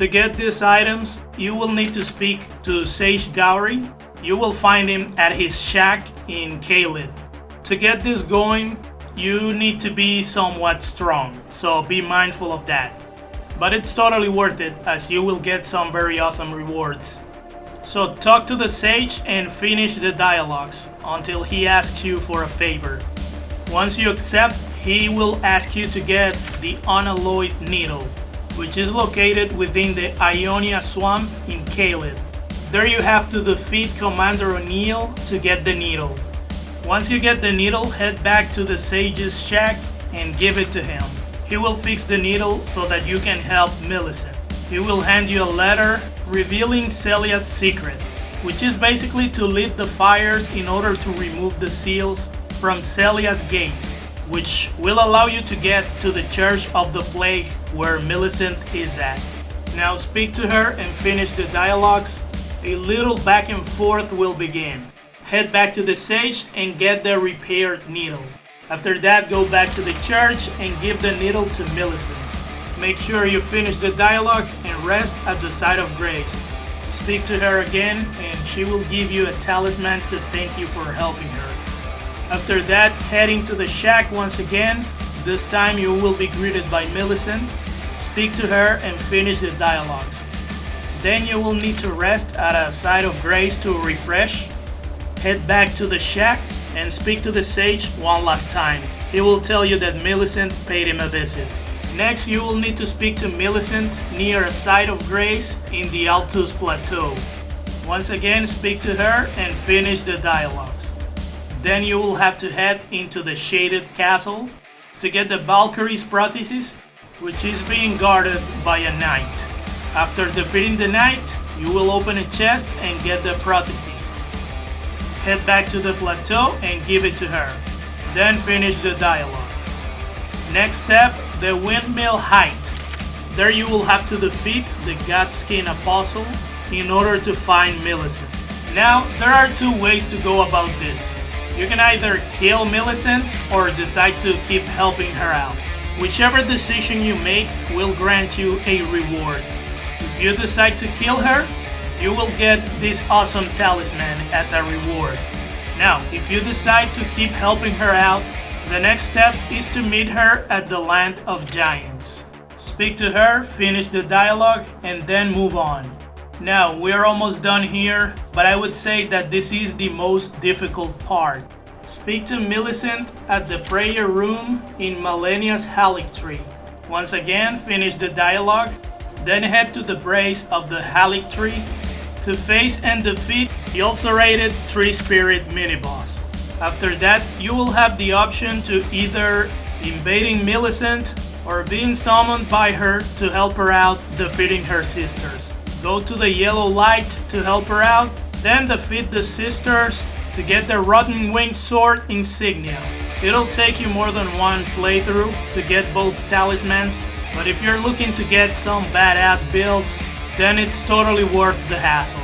To get these items, you will need to speak to Sage GOWRY. You will find him at his shack in Caelid. To get this going, you need to be somewhat strong, so be mindful of that. But it's totally worth it, as you will get some very awesome rewards. So talk to the sage and finish the dialogues until he asks you for a favor. Once you accept, he will ask you to get the Unalloyed needle, which is located within the Ionia swamp in Caelid. There you have to defeat Commander O'Neill to get the needle. Once you get the needle, head back to the sage's shack and give it to him. He will fix the needle so that you can help Millicent. He will hand you a letter revealing Celia's secret, which is basically to lit the fires in order to remove the seals from Celia's gate, which will allow you to get to the Church of the Plague where Millicent is at. Now speak to her and finish the dialogues. A little back and forth will begin. Head back to the sage and get the repaired needle. After that, go back to the church and give the needle to Millicent. Make sure you finish the dialogue and rest at the site of grace. Speak to her again and she will give you a talisman to thank you for helping her. After that, heading to the shack once again. This time you will be greeted by Millicent. Speak to her and finish the dialogues. Then you will need to rest at a site of grace to refresh. Head back to the shack and speak to the sage one last time. He will tell you that Millicent paid him a visit. Next, you will need to speak to Millicent near a site of grace in the Altus Plateau. Once again, speak to her and finish the dialogues. Then you will have to head into the Shaded Castle to get the Valkyrie's prosthesis, which is being guarded by a knight. After defeating the knight, you will open a chest and get the prosthesis. Head back to the plateau and give it to her. Then finish the dialogue. Next step, the Windmill Heights. There you will have to defeat the Godskin Apostle in order to find Millicent. Now, there are two ways to go about this. You can either kill Millicent or decide to keep helping her out. Whichever decision you make will grant you a reward. If you decide to kill her, you will get this awesome talisman as a reward. Now, if you decide to keep helping her out, the next step is to meet her at the Land of Giants. Speak to her, finish the dialogue, and then move on. Now, we're almost done here, but I would say that this is the most difficult part. Speak to Millicent at the prayer room in Malenia's Haligtree. Once again, finish the dialogue, then head to the base of the Haligtree to face and defeat the ULCERATED Tree Spirit mini-boss. After that, you will have the option to either invading Millicent or being summoned by her to help her out defeating her sisters. Go to the yellow light to help her out, then defeat the sisters to get the Rotten Winged Sword insignia. It'll take you more than one playthrough to get both talismans, but if you're looking to get some badass builds, then it's totally worth the hassle.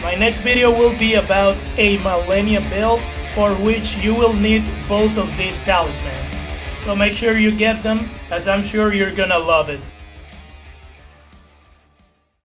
My next video will be about a Malenia build for which you will need both of these talismans. So make sure you get them, as I'm sure you're gonna love it.